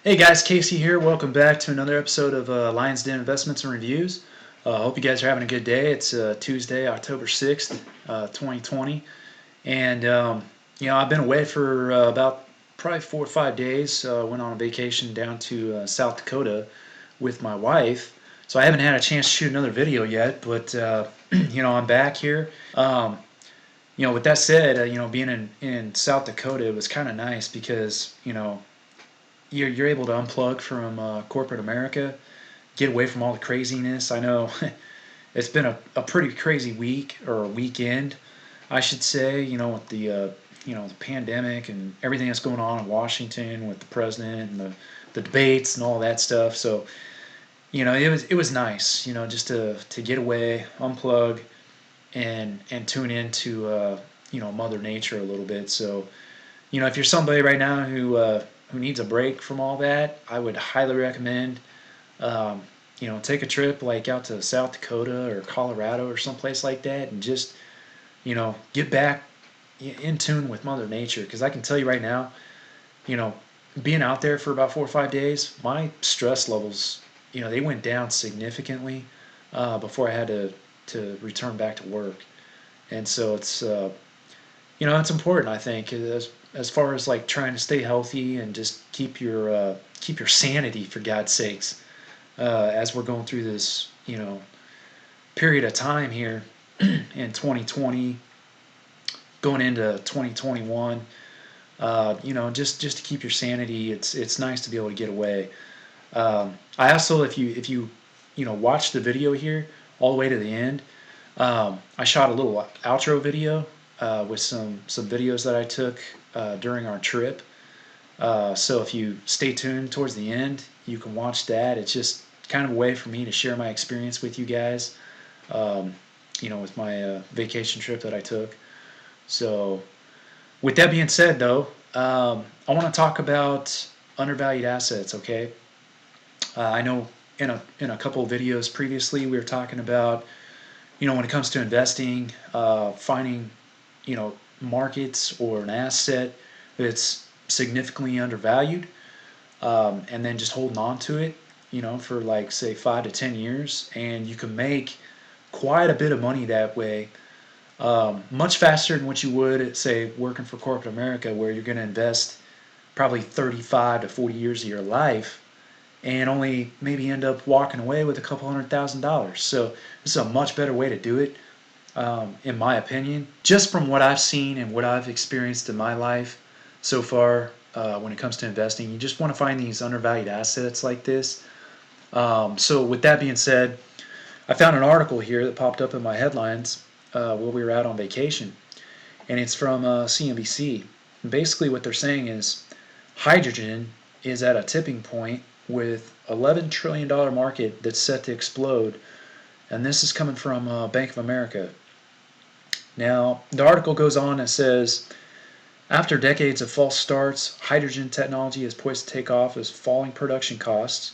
Hey guys, Casey here. Welcome back to another episode of Lions Den Investments and Reviews. Hope you guys are having a good day. It's Tuesday, October 6th, 2020. And, I've been away for about probably 4 or 5 days. Went on a vacation down to South Dakota with my wife. So I haven't had a chance to shoot another video yet, but, I'm back here. With that said, being in South Dakota, it was kind of nice because, you're able to unplug from corporate America, get away from all the craziness. I know it's been a pretty crazy week or weekend, I should say. With the pandemic and everything that's going on in Washington with the president and the debates and all that stuff. So it was nice. Just to get away, unplug, and tune into Mother Nature a little bit. So if you're somebody right now who needs a break from all that, I would highly recommend, take a trip like out to South Dakota or Colorado or someplace like that, and just, get back in tune with Mother Nature. Because I can tell you right now, you know, being out there for about 4 or 5 days, my stress levels, they went down significantly before I had to return back to work. And so it's important, I think, as far as like trying to stay healthy and just keep your sanity, for God's sakes, as we're going through this period of time here in 2020, going into 2021. Just to keep your sanity, it's nice to be able to get away. I also, if you watch the video here all the way to the end, I shot a little outro video with some videos that I took during our trip. So if you stay tuned towards the end, you can watch that. It's just kind of a way for me to share my experience with you guys, with my vacation trip that I took. So with that being said, though, I want to talk about undervalued assets. Okay, I know in a couple of videos previously we were talking about when it comes to investing, finding markets or an asset that's significantly undervalued, and then just holding on to it, for like say 5 to 10 years, and you can make quite a bit of money that way, much faster than what you would say working for corporate America, where you're going to invest probably 35 to 40 years of your life and only maybe end up walking away with a couple $100,000. So this is a much better way to do it, in my opinion, just from what I've seen and what I've experienced in my life so far. When it comes to investing, you just want to find these undervalued assets like this. So with that being said, I found an article here that popped up in my headlines while we were out on vacation, and it's from CNBC. And basically what they're saying is hydrogen is at a tipping point with $11 trillion market that's set to explode. And this is coming from Bank of America. Now, the article goes on and says, after decades of false starts, hydrogen technology is poised to take off as falling production costs,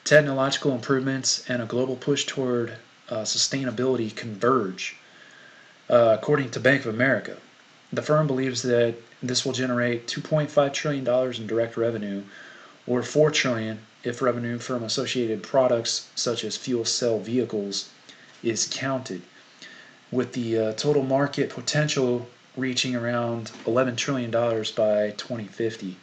technological improvements, and a global push toward sustainability converge. According to Bank of America, the firm believes that this will generate $2.5 trillion in direct revenue, or $4 trillion if revenue from associated products such as fuel cell vehicles is counted, with the total market potential reaching around $11 trillion by 2050.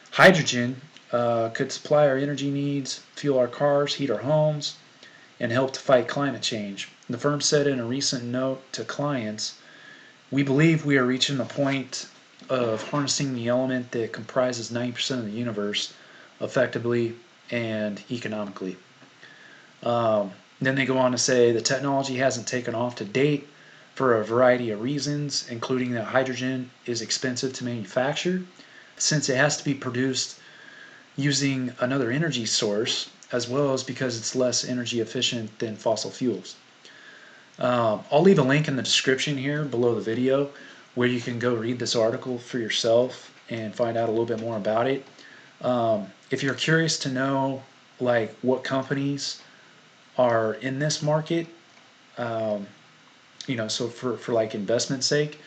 Hydrogen could supply our energy needs, fuel our cars, heat our homes, and help to fight climate change. The firm said in a recent note to clients, "We believe we are reaching the point of harnessing the element that comprises 90% of the universe effectively and economically." Then they go on to say the technology hasn't taken off to date for a variety of reasons, including that hydrogen is expensive to manufacture since it has to be produced using another energy source, as well as because it's less energy efficient than fossil fuels. I'll leave a link in the description here below the video where you can go read this article for yourself and find out a little bit more about it. If you're curious to know like what companies are in this market, so for like investment sake,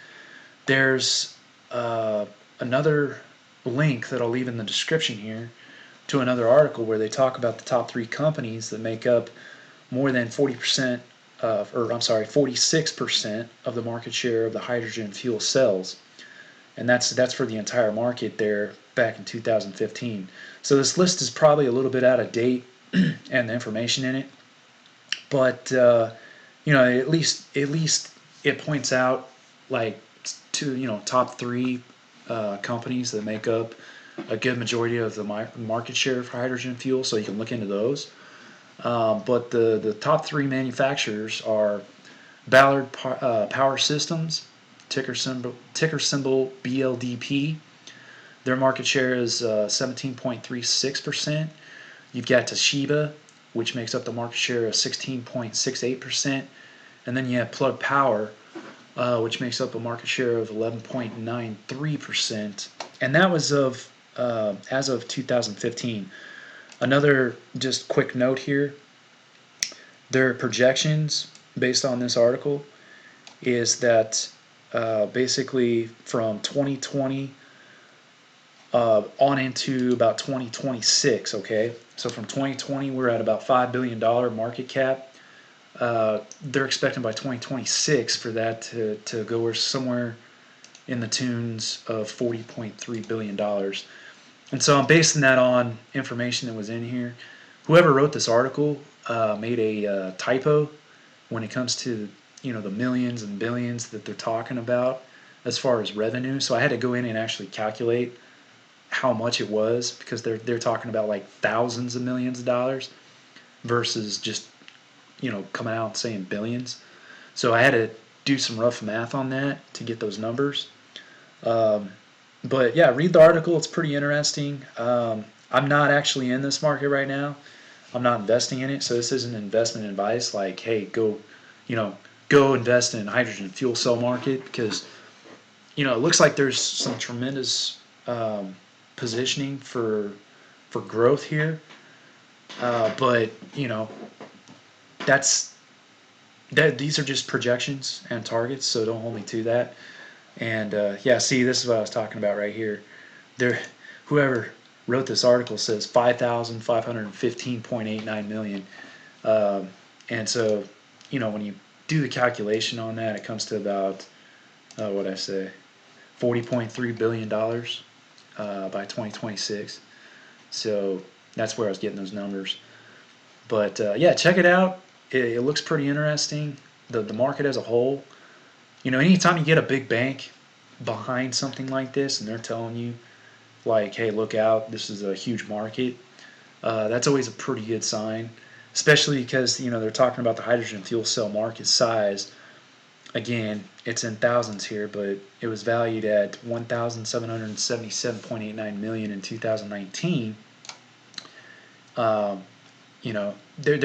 there's another link that I'll leave in the description here to another article where they talk about the top 3 companies that make up more than 40% or I'm sorry, 46% of the market share of the hydrogen fuel cells, and that's for the entire market there back in 2015. So this list is probably a little bit out of date, and the information in it, but at least it points out like to top 3 companies that make up a good majority of the market share for hydrogen fuel, so you can look into those. But the top 3 manufacturers are Ballard Power Systems, ticker symbol BLDP. Their market share is 17.36%. You've got Toshiba, which makes up the market share of 16.68%. And then you have Plug Power, which makes up a market share of 11.93%. And that was as of 2015. Another just quick note here, their projections based on this article is that basically from 2020 on into about 2026, okay? So from 2020, we're at about $5 billion market cap. They're expecting by 2026 for that to go somewhere in the tunes of $40.3 billion. And so I'm basing that on information that was in here. Whoever wrote this article made a typo when it comes to the millions and billions that they're talking about as far as revenue. So I had to go in and actually calculate how much it was, because they're talking about like thousands of millions of dollars versus just coming out and saying billions. So I had to do some rough math on that to get those numbers. But yeah, read the article. It's pretty interesting. I'm not actually in this market right now. I'm not investing in it, so this isn't investment advice like, hey, go invest in hydrogen fuel cell market, because it looks like there's some tremendous positioning for growth here. But these are just projections and targets, so don't hold me to that. And yeah, see, this is what I was talking about right here. Whoever wrote this article says 5,515.89 million, and so when you do the calculation on that, it comes to about what I say, $40.3 billion by 2026. So that's where I was getting those numbers. But yeah, check it out. It looks pretty interesting. The market as a whole. Anytime you get a big bank behind something like this and they're telling you, like, hey, look out, this is a huge market, that's always a pretty good sign, especially because, they're talking about the hydrogen fuel cell market size. Again, it's in thousands here, but it was valued at $1,777.89 million in 2019. They're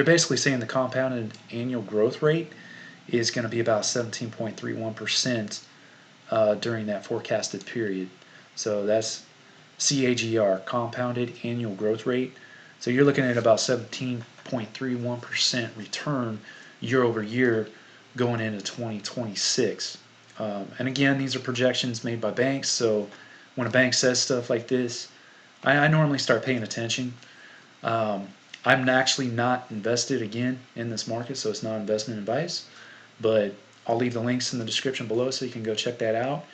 basically saying the compounded annual growth rate is going to be about 17.31% during that forecasted period. So that's CAGR, compounded annual growth rate. So you're looking at about 17.31% return year over year going into 2026. And again, these are projections made by banks. So when a bank says stuff like this, I normally start paying attention. I'm actually not invested again in this market, so it's not investment advice. But I'll leave the links in the description below so you can go check that out.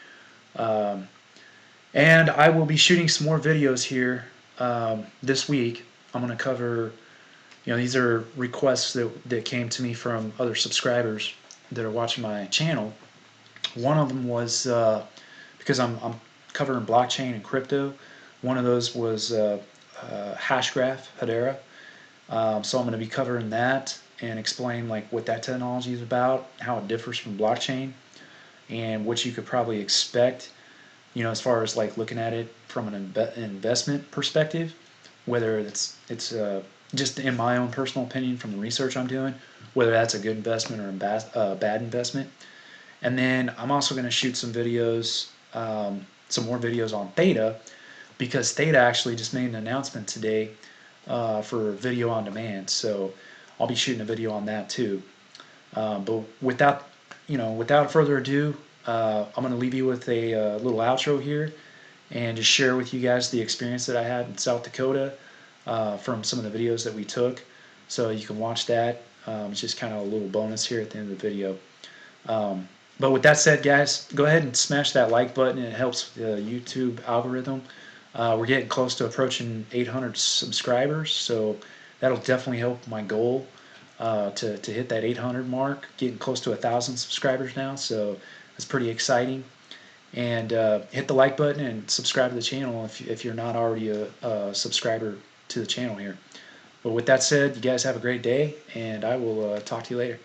And I will be shooting some more videos here this week. I'm going to cover, these are requests that came to me from other subscribers that are watching my channel. One of them was because I'm covering blockchain and crypto. One of those was Hashgraph, Hedera. So I'm going to be covering that and explain like what that technology is about, how it differs from blockchain, and what you could probably expect, as far as like looking at it from an investment perspective, whether it's just in my own personal opinion from the research I'm doing, whether that's a good investment or a bad investment. And then I'm also going to shoot some videos, some more videos on Theta, because Theta actually just made an announcement today for video on demand. So I'll be shooting a video on that too. But without further ado, I'm going to leave you with a little outro here and just share with you guys the experience that I had in South Dakota from some of the videos that we took. So you can watch that. It's just kind of a little bonus here at the end of the video. But with that said, guys, go ahead and smash that like button. It helps the YouTube algorithm. We're getting close to approaching 800 subscribers, so that'll definitely help my goal to hit that 800 mark. Getting close to 1,000 subscribers now, so it's pretty exciting. And hit the like button and subscribe to the channel if you're not already a subscriber to the channel here. But with that said, you guys have a great day, and I will talk to you later.